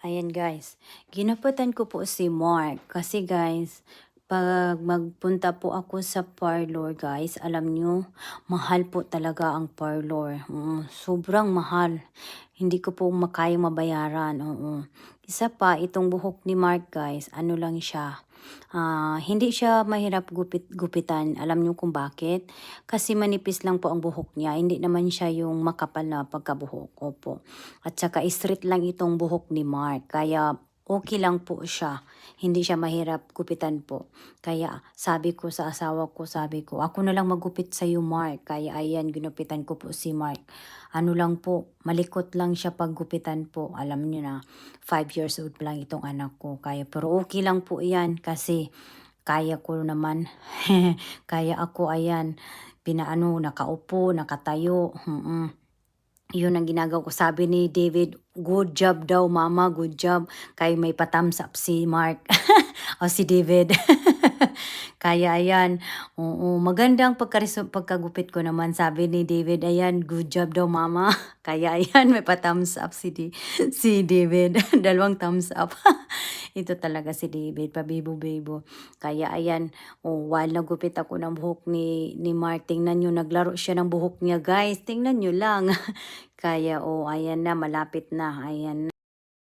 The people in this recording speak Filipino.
Ayan guys, ginaputan ko po si Mark kasi guys, pag magpunta po ako sa parlor guys, alam nyo, mahal po talaga ang parlor. Sobrang mahal. Hindi ko po makayang mabayaran. Oo. Isa pa, itong buhok ni Mark guys, ano lang siya. Hindi siya mahirap gupitan. Alam nyo kung bakit? Kasi manipis lang po ang buhok niya. Hindi naman siya yung makapal na pagkabuhok. Opo. At saka straight lang itong buhok ni Mark. Kaya okay lang po siya. Hindi siya mahirap gupitan po. Kaya sabi ko sa asawa ko, sabi ko, ako na lang magupit sa iyo Mark. Kaya ayan, ginupitan ko po si Mark. Ano lang po, malikot lang siya paggupitan po. Alam niyo na, 5 years old pa lang itong anak ko. Kaya, pero okay lang po yan kasi kaya ko naman. Kaya ako, ayan, pinaano, nakaupo, nakatayo. Yun ang ginagawa ko. Sabi ni David, good job daw mama, good job. Kaya may pa-thumbs up si Mark. O si David. Kaya ayan, oo, magandang pagkagupit ko naman. Sabi ni David, ayan, good job daw mama. Kaya ayan, may pa-thumbs up si David. Dalawang thumbs up. Ito talaga si David, pabibo-bibo. Kaya ayan, oh, while nagupit ako ng buhok ni Mark, tingnan nyo, naglaro siya ng buhok niya guys. Tingnan nyo lang. Kaya, oh, ayan na, malapit na, ayan na.